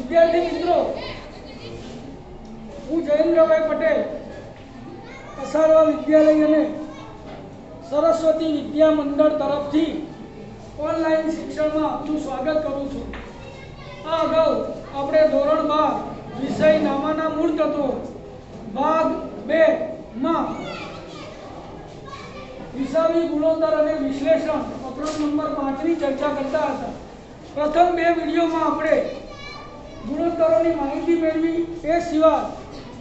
વિદ્યાર્થી મિત્રો, હું જયેન્દ્રભાઈ પટેલ કસારવા વિદ્યાલય અને સરસ્વતી વિદ્યા મંડળ તરફથી ઓનલાઈન શિક્ષણમાં આપનું સ્વાગત કરું છું. આ અગાઉ આપણે ધોરણ 12 વિષય નામાના મૂળ તત્વો ભાગ 2 માં હિસાબી ગુણોત્તર અને વિશ્લેષણ પ્રકરણ નંબર 5 ની ચર્ચા કરતા હતા. પ્રથમ બે વિડીયોમાં આપણે ગુણોત્તરોની માહિતી મેળવી, એ સિવાય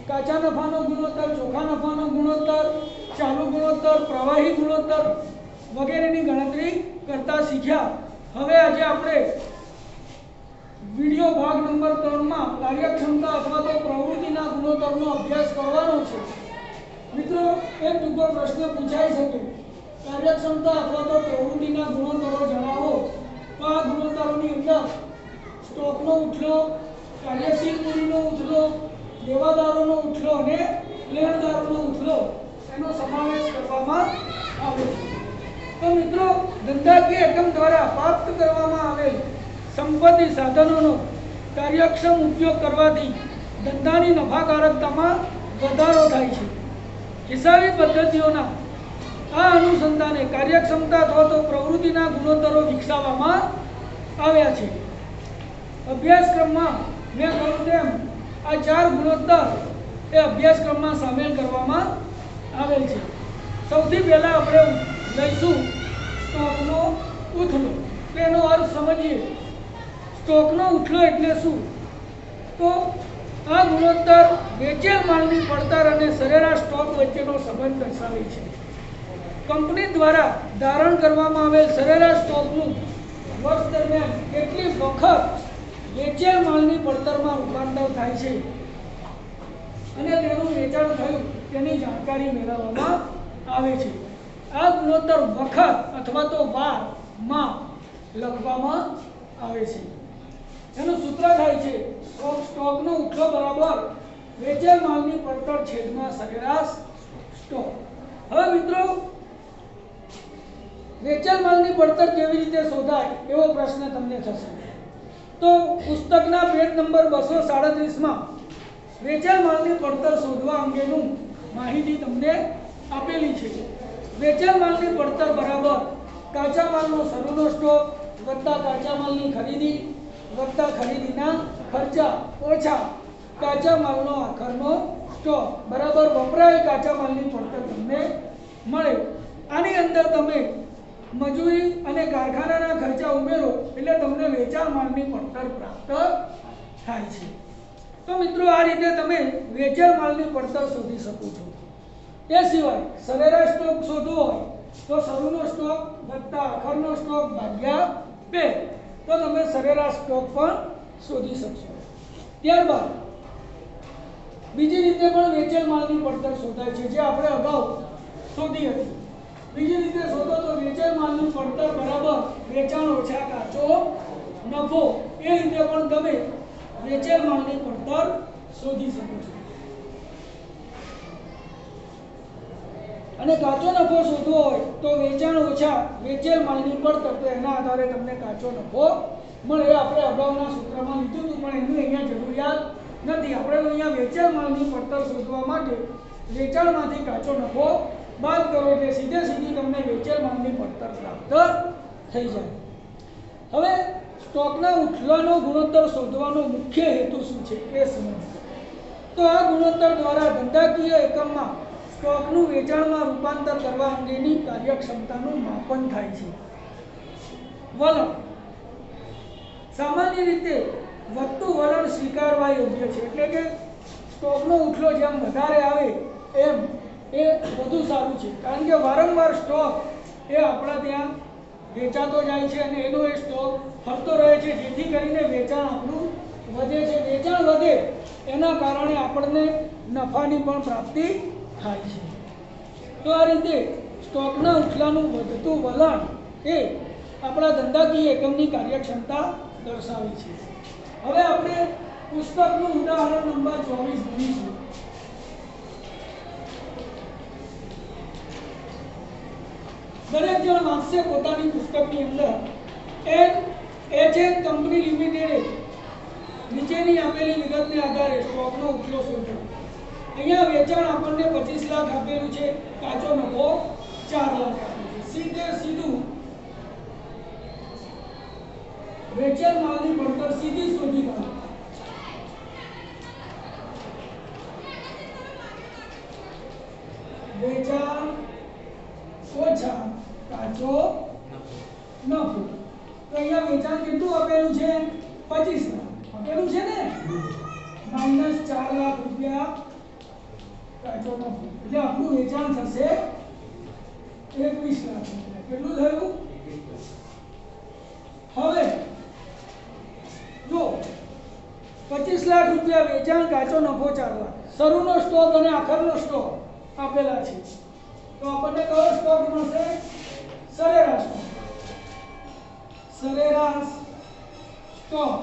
કાચા નફાનો ગુણોત્તર, ચોખ્ખા નફાનો ગુણોત્તર, ચાલુ ગુણોત્તર, પ્રવાહી ગુણોત્તર વગેરેની ગણતરી કરતા શીખ્યા. હવે આજે આપણે વિડીયો ભાગ નંબર 3 માં કાર્યક્ષમતા અથવા તો પ્રવૃત્તિના ગુણોત્તરનો અભ્યાસ કરવાનો છે. મિત્રો, એક ટૂંકો પ્રશ્ન પૂછાઈ શકે, કાર્યક્ષમતા અથવા તો પ્રવૃત્તિના ગુણોત્તરો જણાવો. તો આ ગુણોત્તરોની અંદર સ્ટોકનો ઉથલો, કાર્યશીલ મૂડીનો ઉથલો, દેવાદારોનો ઉથલો અને લેણદારોનો ઉથલો એનો સમાવેશ કરવામાં આવે છે. તો મિત્રો, ધંધાકીય એકમ દ્વારા પ્રાપ્ત કરવામાં આવેલ સંપત્તિ સાધનોનો કાર્યક્ષમ ઉપયોગ કરવાથી ધંધાની નફાકારકતામાં વધારો થાય છે. હિસાબી પદ્ધતિઓના આ અનુસંધાને કાર્યક્ષમતા અથવા તો પ્રવૃત્તિના ગુણોત્તરો વિકસાવવામાં આવ્યા છે. અભ્યાસક્રમમાં મેં કહ્યું તેમ આ 4 ગુણોત્તર એ અભ્યાસક્રમમાં સામેલ કરવામાં આવેલ છે. સૌથી પહેલા આપણે લઈશું સ્ટોકનો ઉથલો. તેનો અર્થ સમજીએ. સ્ટોકનો ઉથલો એટલે શું? તો આ ગુણોત્તર વેચેલ માલની પડતર અને સરેરાશ સ્ટોક વચ્ચેનો સંબંધ દર્શાવે છે. કંપની દ્વારા ધારણ કરવામાં આવેલ સરેરાશ સ્ટોકનું વર્ષ દરમિયાન કેટલી વખત વેચેલ માલની પડતરમાં રૂપાંતર થાય છે અને તેનું વેચાણ થયું તેની જાણકારી મેળવવામાં આવે છે. આ ગુણોત્તર વખત અથવા તો વારમાં લખવામાં આવે છે. એનું સૂત્ર થાય છે સ્ટોકનો ઉથલો બરાબર વેચેલ માલની પડતર છેદમાં સરેરાશ સ્ટોક. હવે મિત્રો, વેચેલ માલની પડતર કેવી રીતે શોધાય એવો પ્રશ્ન તમને થશે. તો પુસ્તકના પેજ નંબર 237 માં વેચેલ માલની પડતર શોધવા અંગેનું માહિતી તમને આપેલી છે. વેચેલ માલની પડતર બરાબર કાચા માલનો શરૂનો સ્ટોક વત્તા કાચા માલની ખરીદી વત્તા ખરીદીના ખર્ચા ઓછા કાચા માલનો આખરનો સ્ટોક બરાબર વપરાયેલ કાચા માલની પડતર તમને મળે. આની અંદર તમે મજૂરી અને કારખાનાના ખર્ચા ઉમેરો એટલે તમને વેચાણ માલની પડતર પ્રાપ્ત થાય છે. તો મિત્રો, આ રીતે તમે વેચેલ માલની પડતર શોધી શકો છો. એ સિવાય સરેરાશ સ્ટોક શોધવો હોય તો શરૂનો સ્ટોક વત્તા આખરનો સ્ટોક ભાગ્યા 2, તો તમે સરેરાશ સ્ટોક પણ શોધી શકશો. ત્યારબાદ બીજી રીતે પણ વેચેલ માલની પડતર શોધાય છે, જે આપણે અગાઉ શોધી હતી. બીજી રીતે શોધો તો વેચેલ માલની પડતર બરાબર વેચાણ ઓછા કાચો નફો. એ રીતે પણ તમે વેચેલ માલની પડતર શોધી શકો છો. અને કાચો નફો શોધવો હોય તો વેચાણ ઓછા વેચેલ માલની પડતર, તો એના આધારે તમને કાચો નફો મળે. એ આપણે અગાઉના સૂત્રમાં લીધું હતું, પણ એની અહીંયા જરૂરિયાત નથી. આપણે અહીંયા વેચેલ માલની પડતર શોધવા માટે વેચાણમાંથી કાચો નફો બાદ કરો એટલે સીધી તમને વેચેલ માલની પડતર પ્રાપ્ત થઈ જાય. હવે સ્ટોકના ઉથલાનો ગુણોત્તર શોધવાનો મુખ્ય હેતુ શું છે એ સમજો. તો આ ગુણોત્તર દ્વારા ધંધાકીય એકમમાં સ્ટોકનું વેચાણમાં રૂપાંતર કરવા અંગેની કાર્યક્ષમતાનું માપન થાય છે. વલણ સામાન્ય રીતે વધતું વલણ સ્વીકારવા યોગ્ય છે. એટલે કે સ્ટોકનો ઉથલો જેમ વધારે આવે એમ એ વધુ સારું છે, કારણ કે વારંવાર સ્ટોક એ આપણા ત્યાં વેચાતો જાય છે અને એનો એ સ્ટોક ફરતો રહે છે, જેથી કરીને વેચાણ આપણું વધે છે. વેચાણ વધે એના કારણે આપણને નફાની પણ પ્રાપ્તિ થાય છે. તો આ રીતે સ્ટોકના ઉથલાનું વધતું વલણ એ આપણા ધંધાકીય એકમની કાર્યક્ષમતા દર્શાવે છે. હવે આપણે પુસ્તકનું ઉદાહરણ નંબર 24 જોઈશું. દરેક જણ વાંચશે પોતાની પુસ્તકની અંદર. એચ કંપની લિમિટેડે નીચેની આપેલી વિગતને આધારે સ્ટોકનો ઉપલો શોધો। અહીંયા વેચાણ આપણને 25 લાખ આપેલું છે, કાચો નફો 4 લાખ આપેલું છે। સીધે સીધું વેચાણ માલની પડતર સીધી શોધી કાઢો। વેચાણ ઓછા કાચો નફો। તો અહીંયા વેચાણ કેટલું આપેલું છે? 25 લાખ આપેલું છે ને, માઈનસ 4 લાખ રૂપિયા કાચો નફો, એટલે આપણું વેચાણ થશે 21 લાખ રૂપિયા। કેટલું થયું? હવે જો 25 લાખ રૂપિયા વેચાણ, કાચો નફો 4 લાખ, શરૂનો સ્ટોક અને આખરનો સ્ટોક આપેલા છે, તો આપણને કયો સ્ટોક મળશે? સરેરાશ સ્ટોક। સરેરાશ સ્ટોક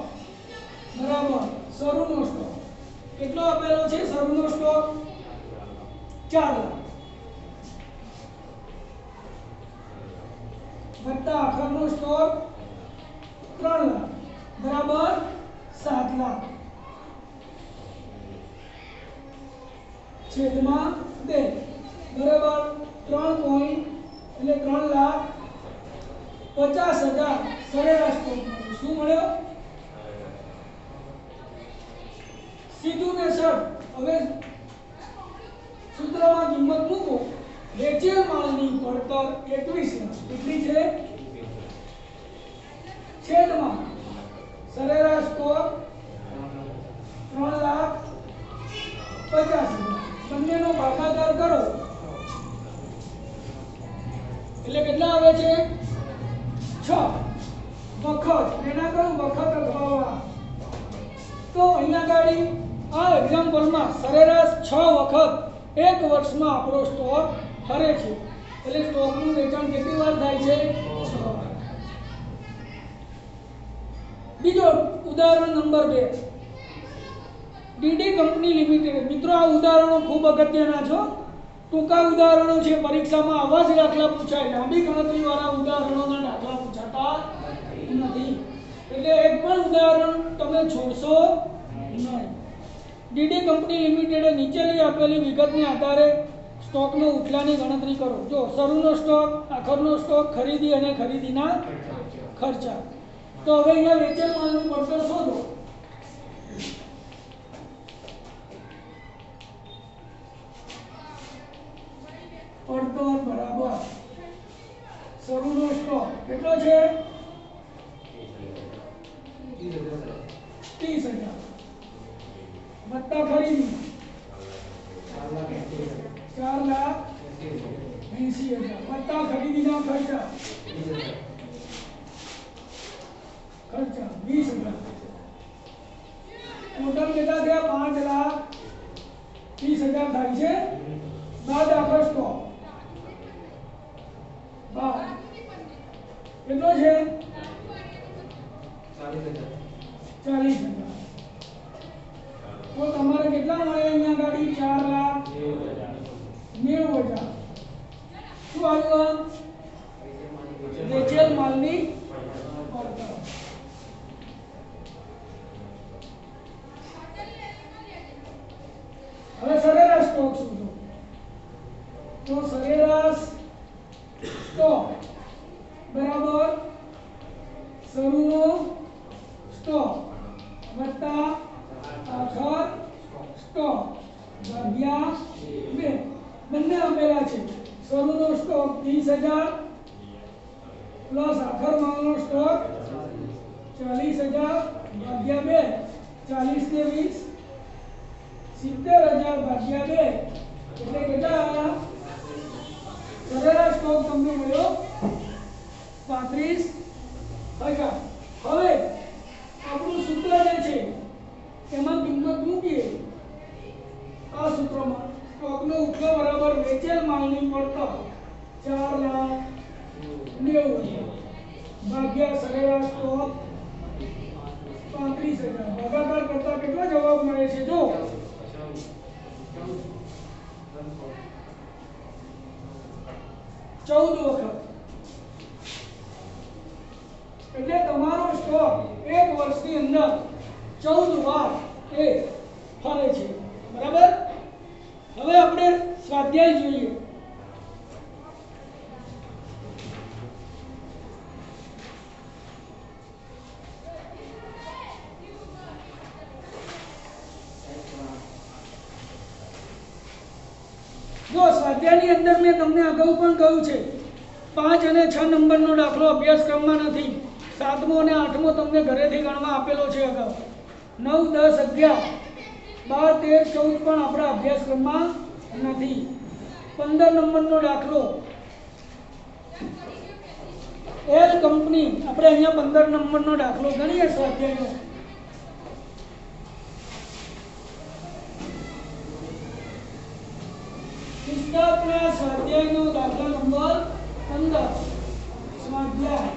બરાબર શરૂનો સ્ટોક કેટલો આપેલો છે? શરૂનો સ્ટોક 4 લાખ વત્તા આખરનો સ્ટોક 3 લાખ બરાબર 7 લાખ છેદમાં 2 બરાબર 3 પોઈન્ટ એટલે 3,50,000 સરેરાશ સ્ટોક મળ્યો। શું મળ્યો? સીધું ને સર હવે સૂત્રમાં કિંમત મૂકો। વેચેલ માલની પડતર 21 લાખ કેટલી છે? છેદમાં સરેરાશ સ્ટોક 3,50,000 બંનેનો ભાગાકાર કરો એટલે કેટલા આવે છે? 6 વખત એના કરું વખત અથવા તો અહીંયા ગાડી આ એક્ઝામ્પલમાં સરેરાશ 6 વખત એક વર્ષમાં આપણો સ્ટોક ફરે છે, એટલે સ્ટોકનું વેચાણ કેટલી વાર થાય છે? 6 વાર। બીજો ઉદાહરણ નંબર 2 ડીડી કંપની લિમિટેડ। મિત્રો આ ઉદાહરણો ખૂબ અગત્યના છે, ટૂંકા ઉદાહરણો છે, પરીક્ષામાં આવા જ દાખલા પૂછાય, લાંબી ગણતરી વાળા ઉદાહરણોના દાખલા પૂછાતા નથી, એટલે એક પણ ઉદાહરણ તમે છોડશો નહીં। ડીડી કંપની લિમિટેડે નીચેની આપેલી વિગતને આધારે સ્ટોકનો ઉથલાની ગણતરી કરો। જો શરૂનો સ્ટોક, આખરનો સ્ટોક, ખરીદી અને ખરીદીના ખર્ચા। તો હવે અહીંયા વેચેલ માલની પડતર શોધો। પડતર બરાબર શરૂનો સ્ટોક કેટલો છે? 30,000 વત્તા ખરીદી 4,80,000 વત્તા ખરીદીના ખર્ચા 20,000 ટોટલ કેટલા થયા? 5,30,000 થાય છે, બાદ આખર સ્ટોક કેટલો છે? 40,000 તો તમારે કેટલા મળે? અહીંયા ગાડી 4,90,000 શું આવ્યું? વેચેલ માલની પડતર। હવે સરેરાશ સ્ટોક શોધો। તો સરેરાશ સ્ટોક બરાબર શરૂનો સ્ટોક વત્તા આખર સ્ટોક ભાગ્યા 2 બંને આપેલા છે। શરૂનો સ્ટોક 30,000 પ્લસ આખર માલનો સ્ટોક 40,000 ભાગ્યા 2 40 ને 20 70,000 ભાગ્યા 2 એટલે કેટલા આવ્યા? સરેરાશ સ્ટોક તમને મળ્યો 35,000। હવે આપણું સૂત્ર જે છે એમાં કિંમત મૂકીએ। આ સૂત્રમાં સ્ટોકનો ઉપલો બરાબર વેચેલ માલની પડતર 4,90,000 ભાગ્યા સરેરાશ સ્ટોક 35,000 ભાગાકાર કરતા કેટલો જવાબ મળે છે? જો 14 વખત, એટલે તમારો સ્ટોક એક વર્ષની અંદર 14 વાર એ ફરે છે બરાબર। હવે આપણે સ્વાધ્યાય જોઈએ। જો સ્વાધ્યાયની અંદર મેં તમને અગાઉ પણ કહ્યું છે 5 અને 6 નંબરનો દાખલો અભ્યાસક્રમમાં નથી। 7મો અને 8મો તમને ઘરેથી ગણવા આપેલો છે અગાઉ। 9, 10, 11, 12, 13, 14 પણ આપણા અભ્યાસક્રમમાં નથી। 15 નંબરનો દાખલો એલ કંપની, આપણે અહીંયા 15 નંબરનો દાખલો ગણીએ સ્વાધ્યાયનો। પુસ્તકના સ્વાધ્યાયનો દાખલા નંબર 15 સ્વાધ્યાય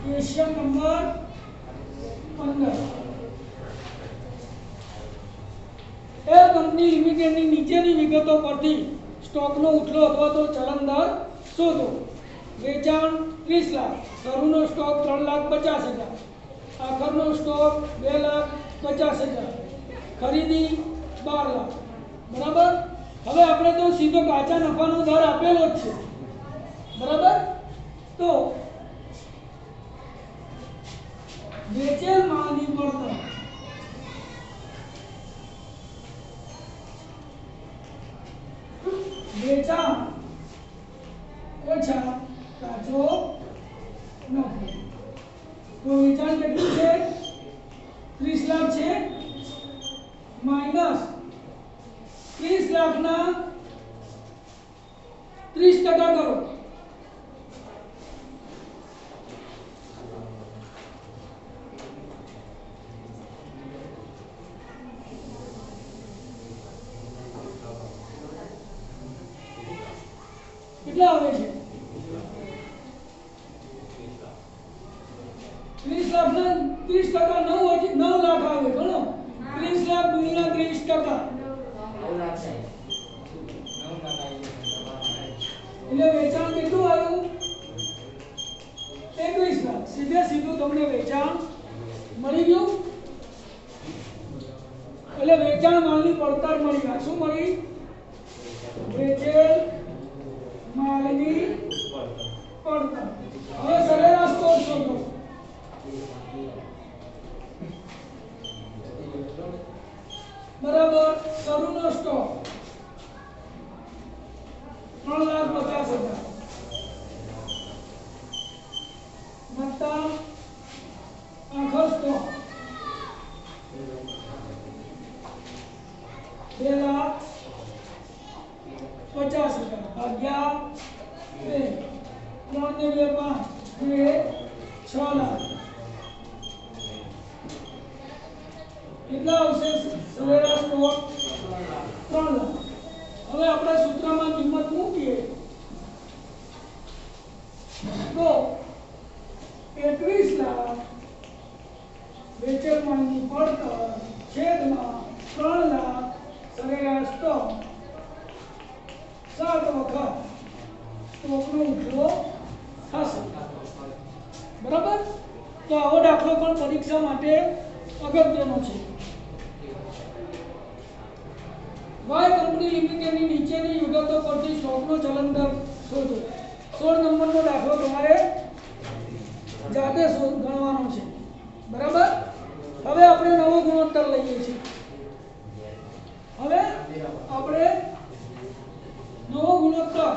ક્વેશ્ચન નંબર 15। એલ કંપની લિમિટેડની નીચેની વિગતો પરથી સ્ટોકનો ઉથલો અથવા તો ચલણ દર શોધો। વેચાણ 30 લાખ, શરૂનો સ્ટોક 3,50,000, આખરનો સ્ટોક 2,50,000, ખરીદી 12 લાખ બરાબર। હવે આપણે તો સીધો કાચા નફાનો દર આપેલો જ છે બરાબર। તો વેચેલ માલની પડતર વેચાણ ઓછા કાચો નફો, તો વેચાણ કેટલું છે 30 લાખ છે માઈનસ 30 લાખના 30% કરો કેટલા આવે છે 30 લાખના 30% 9 લાખ આવે ગણો 30 લાખ ગુણ્યા 30% એટલે વેચાણ કેટલું આવ્યું 21 લાખ। સીધે સીધું તમને વેચાણ મળી ગયું। એટલે વેચાણ માલની પડતર મળી ગઈ। શું મળી વેચેલ માલની પડતર। હવે સરેરાશ સ્ટોક શોધો। બરાબર, શરૂનો સ્ટોક 3,50,000 વત્તા આખર સ્ટોક 2,50,000 ભાગ્યા 2, 3 ને 2 5, 6 લાખ કેટલા આવશે સરેરાશ સ્ટોક 3 લાખ। હવે આપણે સૂત્રમાં કિંમત મૂકીએ તો 21 લાખ વેચેલ માલની પડતર છેદમાં 3 લાખ સરેરાશ સ્ટોક 7 વખત સ્ટોકનો ઉઠલો થશે બરાબર। તો આવો દાખલો પણ પરીક્ષા માટે અગત્યનો છે। વાય કંપની લિમિટેડની નીચેની વિગતો પરથી સ્ટોકનો ચલણ દર શોધો। 16 નંબરનો દાખલો તમારે જાતે ગણવાનો છે બરાબર। હવે આપણે નવો ગુણોત્તર લઈએ છીએ। હવે આપણે નવો ગુણોત્તર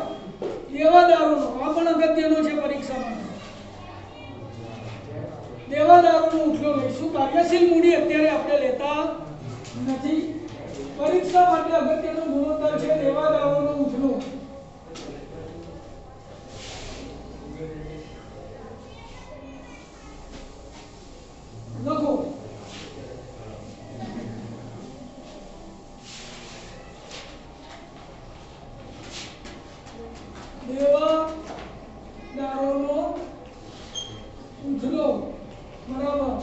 દેવાદારોનો, આ પણ અગત્યનો છે પરીક્ષા માટે। દેવાદારોનો ઉઠલો લઈશું। કાર્યશીલ મૂડી અત્યારે આપણે લેતા નથી। પરીક્ષા માટે અગત્યનો ગુણોત્તર છે દેવાદારોનો ઉઠલો। લખો દેવાદારોનો ઉઠલો બરાબર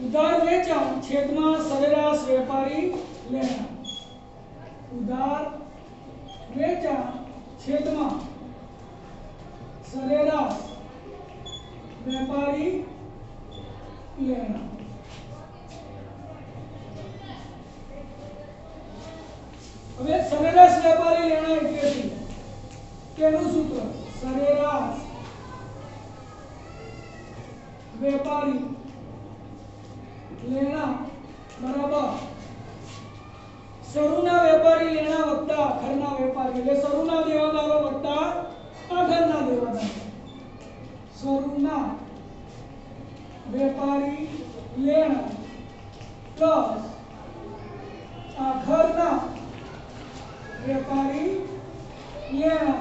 ઉધાર વેચાણ છેદમાં સરેરાશ વેપારી લેણા। ઉધાર વેચાણ છેદમાં સરેરાશ વેપારી લેણા। હવે સરેરાશ વેપારી લેણા એટલે શું? તેનું સૂત્ર સરેરાશ વેપારી લેણા બરાબર શરૂના વેપારી લેણા વત્તા આખરના વેપારી, એટલે શરૂના દેવાદારો વત્તા આખરના દેવાદારો। શરૂના વેપારી લેણા પ્લસ આખરના વેપારી લેણા।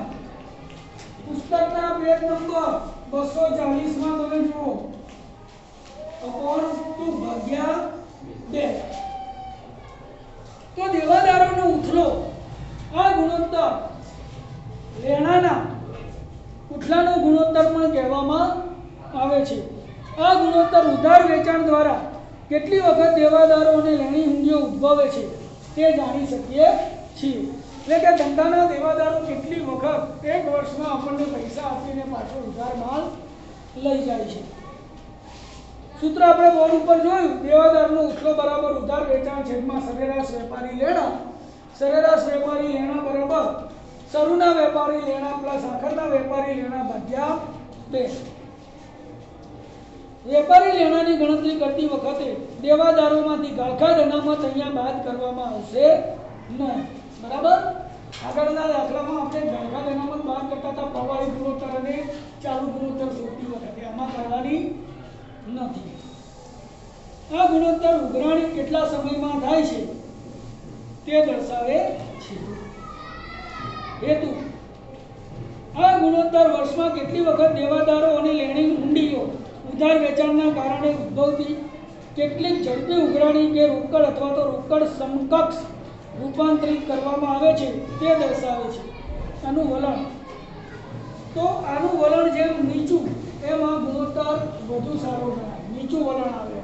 પુસ્તકના પેજ નંબર 240 માં તમે જુઓ અપોન 2 ભાગ્યા 2। તો દેવાદારોનો ઉથલો આ ગુણોત્તર લેણાના ઉથલાનો ગુણોત્તર પણ કહેવામાં આવે છે। આ ગુણોત્તર ઉધાર વેચાણ દ્વારા કેટલી વખત દેવાદારો અને લેણી હુંડીઓ ઉદ્ભવે છે તે જાણી શકીએ છીએ। એટલે કે ધંધાના દેવાદારો કેટલી વખત એક વર્ષમાં આપણને પૈસા આપીને પાછો ઉધાર માલ લઈ જાય છે। સૂત્ર આપણે બોર્ડ ઉપર જોયું, દેવાદારનો ઉથલો બરાબર ઉધાર વેચાણ છેદમાં સરેરાશ વેપારી લેણા। સરેરાશ વેપારી લેણા બરાબર શરૂના વેપારી લેણા પ્લસ આખરના વેપારી લેણા ભાગ્યા 2। વેપારી લેણાની ગણતરી કરતી વખતે દેવાદારોમાંથી ગાળખા અનામત અહીંયા બાદ કરવામાં આવશે નહીં, બરાબર। આગળના દાખલામાં આપણે ગાળખા અનામત બાદ કરતા હતા પ્રવાહી ગુણોત્તર અને ચાલુ ગુણોત્તર શોધતી વખતે, આમાં કરવાની નથી। આ ગુણોત્તર ઉઘરાણી કેટલા સમયમાં થાય છે તે દર્શાવે છે। હેતુ આ ગુણોત્તર વર્ષમાં કેટલી વખત દેવાદારો અને લેણી હુંડીઓ ઉધાર વેચાણના કારણે ઉદ્ભવતી કેટલીક ઝડપી ઉઘરાણી કે રોકડ અથવા તો રોકડ સમકક્ષ રૂપાંતરિત કરવામાં આવે છે તે દર્શાવે છે। આનું વલણ, તો આનું વલણ જેમ નીચું એમ આ ગુણોત્તર વધુ સારો ગણાય, નીચું વલણ આવે,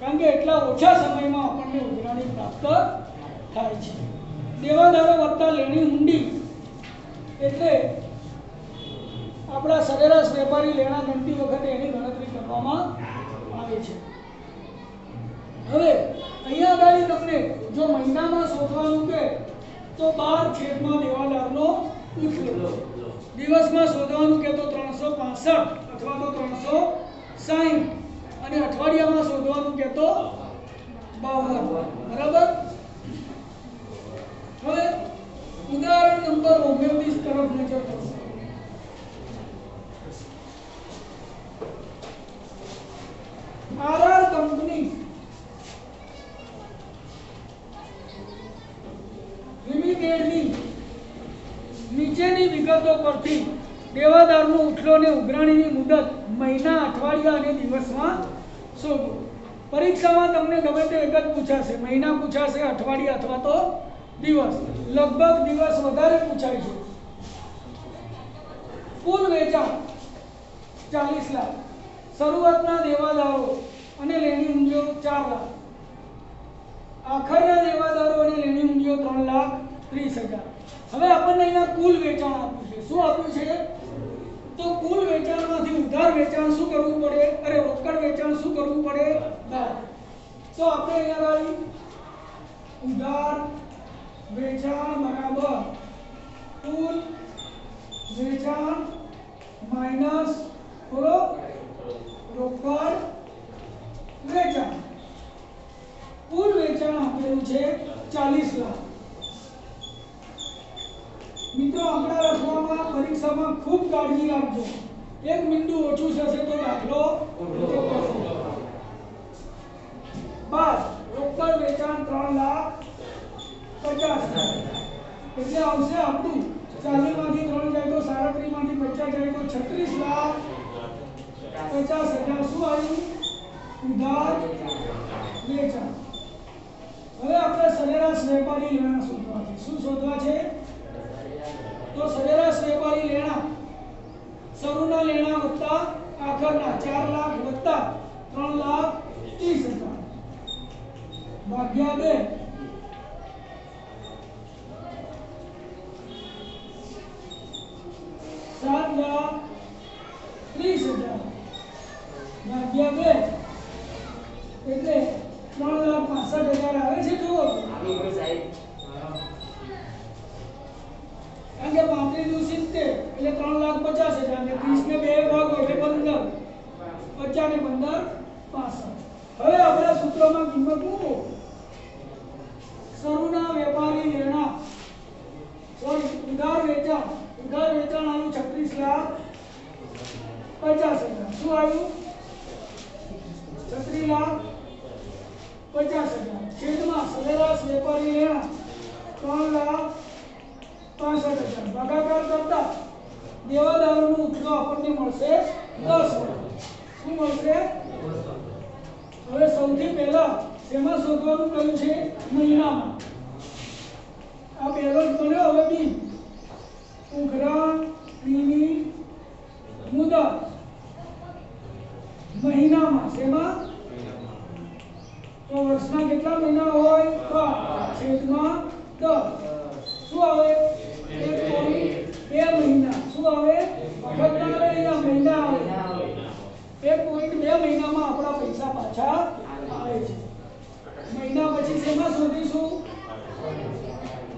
કારણ કે એટલા ઓછા સમયમાં આપણને ઉઘરાણી પ્રાપ્ત થાય છે। દેવાદારો વત્તા લેણી હુંડી એટલે આપણા સરેરાશ વેપારી લેણા ગણતી વખતે એની ગણતરી કરવામાં આવે છે। હવે અહીંયા આગળ તમને જો મહિનામાં શોધવાનું કે તો 12 છેદમાં દેવાદારનો ઉથલો, દિવસમાં શોધવાનું કે તો 365 અથવા તો 360 અને અઠવાડિયામાં શોધવાનું કે તો 52, બરાબર। હવે ઉદાહરણ નંબર 29 તરફ નજર કરો। આરઆર કંપની લિમિટેડની નીચેની વિગતો પરથી દેવાદારનો ઉથલો અને ઉઘરાણીની મુદત મહિના, અઠવાડિયા અને દિવસમાં શોધો। પરીક્ષામાં તમને ગમે તે એક જ પૂછાશે, મહિના પૂછાશે, અઠવાડિયા અથવા તો દિવસ, લગભગ દિવસ વધારે પૂછાય છે। કુલ વેચાણ 40 લાખ, શરૂઆતના દેવાદારો અને લેણી હુંડીઓ 4 લાખ, આખરના દેવાદારો અને લેણી હુંડીઓ 3,30,000। હવે આપણને અહીંયા કુલ વેચાણ આપ્યું છે, શું આપ્યું છે? તો કુલ વેચાણમાંથી ઉધાર વેચાણ શું કરવું પડે, અરે રોકડ વેચાણ શું કરવું પડે, બાદ। તો આપણે અહીંયા આગળ ઉધાર વેચાણ બરાબર કુલ વેચાણ માઈનસ બોલો રોકડ વેચાણ। કુલ વેચાણ આપેલું છે 40 લાખ। મિત્રો આંકડા લખવામાં પરીક્ષામાં ખૂબ કાળજી રાખજો, એક બિંદુ ઓછું થશે તો દાખલો ખોટો થશે। બાદ રોકડ વેચાણ 3,50,000 એટલે આવશે આપણું 40 માંથી 3 જાય તો 37 માંથી 50 જાય તો 36,50,000 શું આવ્યું? ઉધાર વેચાણ। હવે આપણે સરેરાશ વેપારી લેણા શોધવા છે। શું શોધવા છે? તો સરેરાશ વેપારી લેણા શરૂના લેણા વત્તા આખરના 4 લાખ વત્તા 3,30,000 ભાગ્યા 2। 7,30,000 ભાગ્યા 2 એટલે 3,65,000 આવે છે જુઓ કારણ કે 35 નું 70 એટલે 3,50,000 ને 30 ને 2 ભાગો એટલે 15 50 ને 15 65 હવે આપણે સૂત્રમાં કિંમત મૂકો શરૂના વેપારી લેણા સોરી ઉધાર વેચાણ આવ્યું 36,50,000 શું આવ્યું 36,50,000 છેદમાં સરેરાશ વેપારી લેણા 3,65,000 ભાગાકાર કરતા દેવાદારોનો ઉઠલો આપણને મળશે 10 શું મળશે હવે સૌથી પહેલા શેમાં શોધવાનું કહ્યું છે મહિનામાં આ પહેલો જ બન્યો હવે બી ઉઘરાણીની મુદત મહિનામાં શેમાં તો વર્ષના કેટલા મહિના હોય 12 છેદમાં 10 શું આવે 1.2 મહિના શું આવે વખત ના આવે અહીંયા મહિના આવે 1.2 મહિનામાં આપણા પૈસા પાછા આવે છે મહિના પછી શેમાં શોધીશું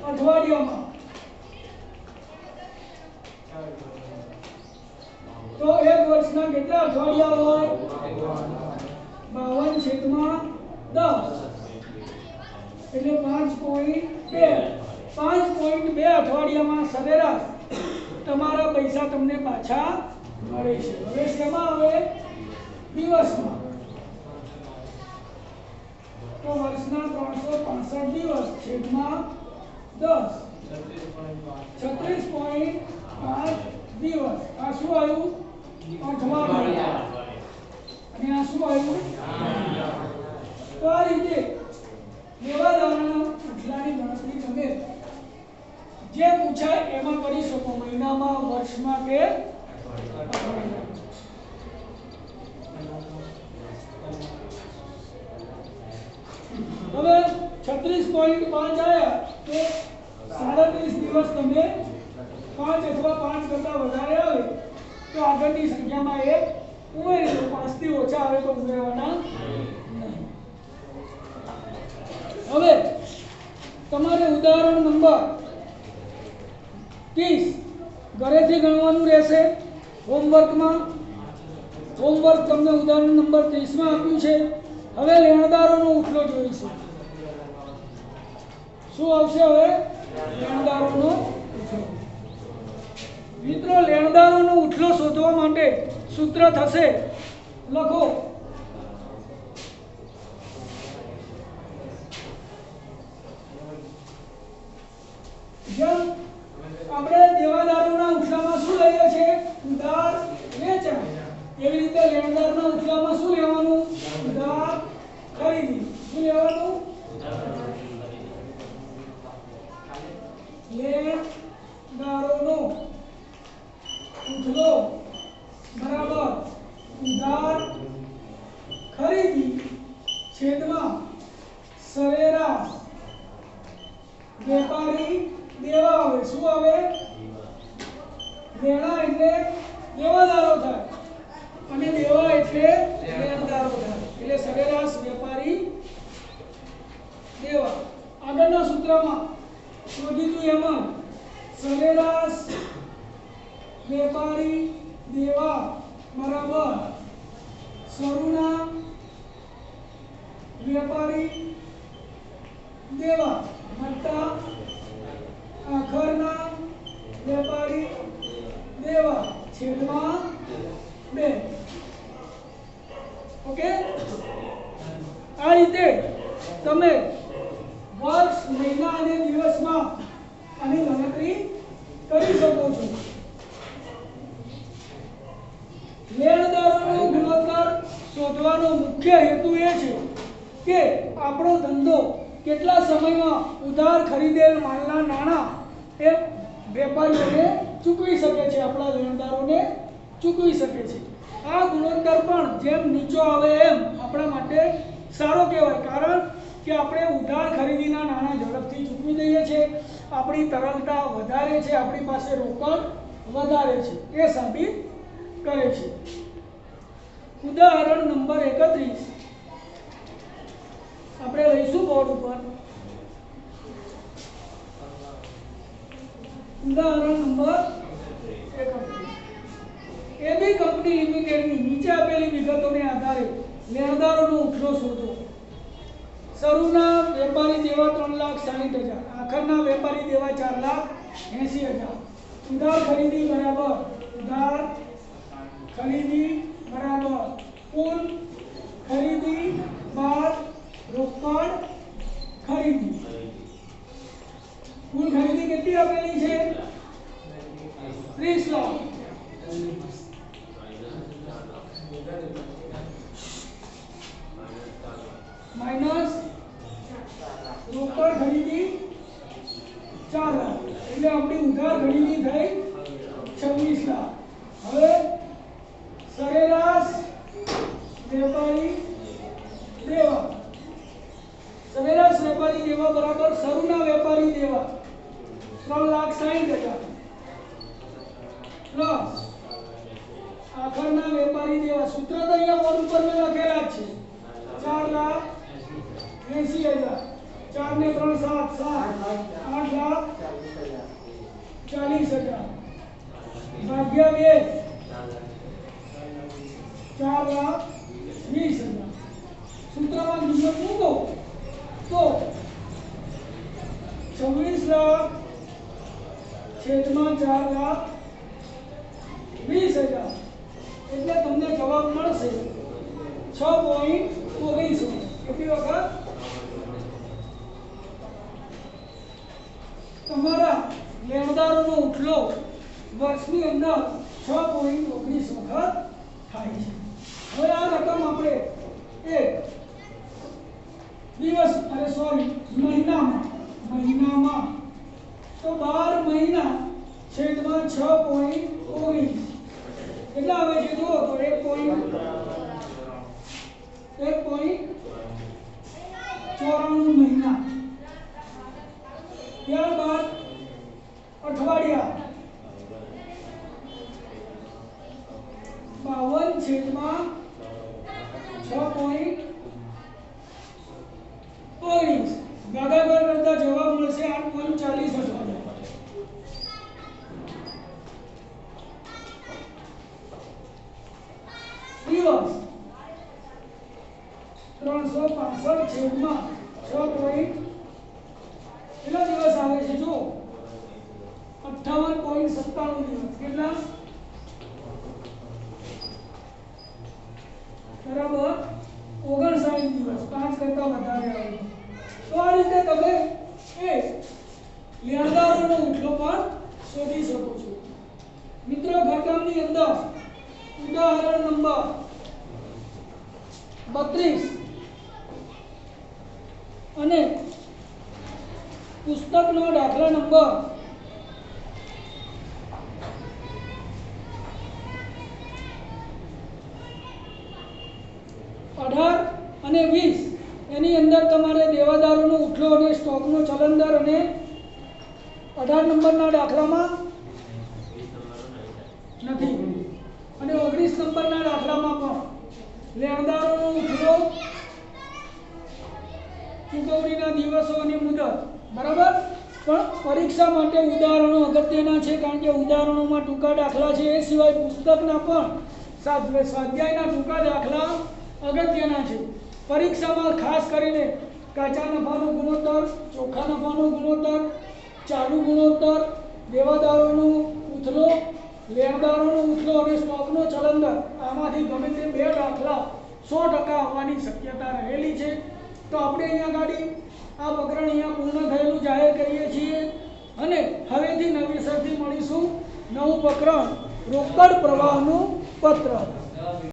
અઠવાડિયામાં તો એક વર્ષના કેટલા અઠવાડિયા હોય 52 છેદમાં 10 એટલે 5.2 અઠવાડિયામાં સરેરાશ તમારા પૈસા તમને પાછા મળે છે હવે શેમાં આવે દિવસમાં તો વર્ષના 365 દિવસ છેદમાં 10 36.5 દિવસ આ શું આવ્યું અઠવાડિયા અને આ શું આવ્યું તો આ રીતે દેવાદારોના ઉઠલાની ગણતરી તમે જે પૂછાય એમાં કરી શકો મહિનામાં વર્ષમાં કે અઠવાડિયામાં હવે 36.5 આયા તો 37 દિવસ તમે 5 અથવા 5 કરતા વધારે આવે તો આગળની સંખ્યામાં એક ઉમેરી દો 5 થી ઓછા આવે તો ઉમેરવાના નહીં હવે તમારે ઉદાહરણ નંબર 30 ઘરેથી ગણવાનું રહેશે હોમવર્ક તમને ઉદાહરણ નંબર 30 માં આપ્યું છે હવે લેણદારોનો ઉઠલો જોઈશું શું આવશે હવે લેણદારોનો ઉઠલો મિત્રો લેણદારોનો ઉઠલો શોધવા માટે સૂત્ર થશે લખો જેમ આપણે દેવાદારોના ઉઠલામાં શું લઈએ છીએ ઉધાર વેચાણ એવી રીતે લેણદારના ઉઠલામાં શું લેવાનું ઉધાર ખરીદી શું લેવાનું લેણદારોનો ઉઠલો બરાબર ઉધાર ખરીદી છેદમાં સરેરાશ વેપારી દેવા આવે શું આવે દેણા એટલે દેવાદારો થાય અને દેવા એટલે લેણદારો થાય એટલે સરેરાશ વેપારી દેવા આગળના સૂત્રમાં શોધીતું એમાં સરેરાશ વેપારી દેવા બરાબર શરૂના વેપારી દેવા વત્તા આખરના વેપારી દેવા છેદમાં 2 ઓકે આ રીતે તમે વર્ષ મહિના અને દિવસમાં આની ગણતરી કરી શકો છો લેણદારોનો ગુણોત્તર શોધવાનો મુખ્ય હેતુ એ છે કે આપણો ધંધો કેટલા સમયમાં ઉધાર ખરીદેલ માલના નાણાં એ વેપારીઓને ચૂકવી શકે છે આપણા લેણદારોને ચૂકવી શકે છે આ ગુણોત્તર પણ જેમ નીચો આવે એમ આપણા માટે સારો કહેવાય કારણ કે આપણે ઉધાર ખરીદીના નાણાં ઝડપથી ચૂકવી દઈએ છીએ આપણી તરલતા વધારે છે આપણી પાસે રોકડ વધારે છે એ સાબિત કરે છે ઉદાહરણ નંબર 31 આપણે લઈશું બોર્ડ ઉપર. ઉદાહરણ નંબર 31. એબી કંપની લિમિટેડની નીચે આપેલી વિગતોને આધારે લેણદારોનો ઉઠલો શોધો. શરૂના વેપારી દેવા 3,60,000, આખરના વેપારી દેવા 4,80,000. ઉધાર ખરીદી બરાબર કુલ ખરીદી બાદ રોકડ ખરીદી. કુલ ખરીદી કેટલી આપેલી છે? 30 લાખ. માઇનસ રોકડ ખરીદી 4 લાખ, એટલે આપણી ઉધાર ખરીદી થઈ 26 લાખ. હવે સરેરાશ વેપારી દેવા. સરેરાશ વેપારી દેવા બરાબર શરૂના વેપારી દેવા 3,60,000 પ્લસ આખરના વેપારી દેવા. સૂત્ર તો અહીંયા બોર્ડ ઉપર મેં લખેલા જ છે. 4,80,000. 4 ને 3 7 8,40,000 ભાગ્યા 2 4,20,000. સૂત્રમાં કિંમત મૂકો તો 26 લાખ છેદમાં 4,20,000 એટલે તમને જવાબ મળશે 6.19. કેટલી વખત? તમારા લેણદારોનો ઉઠલો વર્ષની અંદર 6.19 વખત થાય છે. હવે આ રકમ આપણે એક દિવસ મહિનામાં તો 12 મહિના છેદમાં 6.19 કેટલા આવે છે? જુઓ તો 1.94 મહિના. ત્યારબાદ અઠવાડિયા 52 છેદમાં 6.19. ભાગાકાર કરતા જવાબ મળશે 8.40 અઠવાડિયા. દિવસ 365 છેદમાં 6. કેટલા દિવસ આવે છે? જો 58.97 દિવસ. કેટલા? બરાબર 59 દિવસ. 5 કરતા વધારે આવે. તો આ રીતે તમે એ લેણદારોનો ઉઠલો પણ શોધી શકો છો. મિત્રો, ઘરકામની અંદર ઉદાહરણ નંબર 32 અને પુસ્તકનો દાખલા નંબર 18 અને 20 એની અંદર તમારે દેવાદારોનો ઉઠલો અને સ્ટોકનો ચલનદર અને 18 નંબરના દાખલામાં નથી અને 19 નંબરના દાખલામાં પણ લેણદારોનો ઉઠલો, ચૂકવણીના દિવસો અને મુદત. બરાબર. પણ પરીક્ષા માટે ઉદાહરણો અગત્યના છે, કારણ કે ઉદાહરણોમાં ટૂંકા દાખલા છે. એ સિવાય પુસ્તકના પણ સ્વાધ્યાયના ટૂંકા દાખલા અગત્યના છે. પરીક્ષામાં ખાસ કરીને કાચા નફાનો ગુણોત્તર, ચોખ્ખા નફાનો ગુણોત્તર, ચાલુ ગુણોત્તર, દેવાદારોનો ઉથલો, લેણદારોનો ઉથલો અને સ્ટોકનો ચલનદર, આમાંથી ગમે તે 2 દાખલા 100% આવવાની શક્યતા રહેલી છે. તો આપણે અહીંયા ગાડી આ પ્રકરણ અહીંયા પૂર્ણ થયેલું જાહેર કરીએ છીએ અને હવેથી નવેસરથી મળીશું નવું પ્રકરણ રોકડ પ્રવાહનું પત્ર.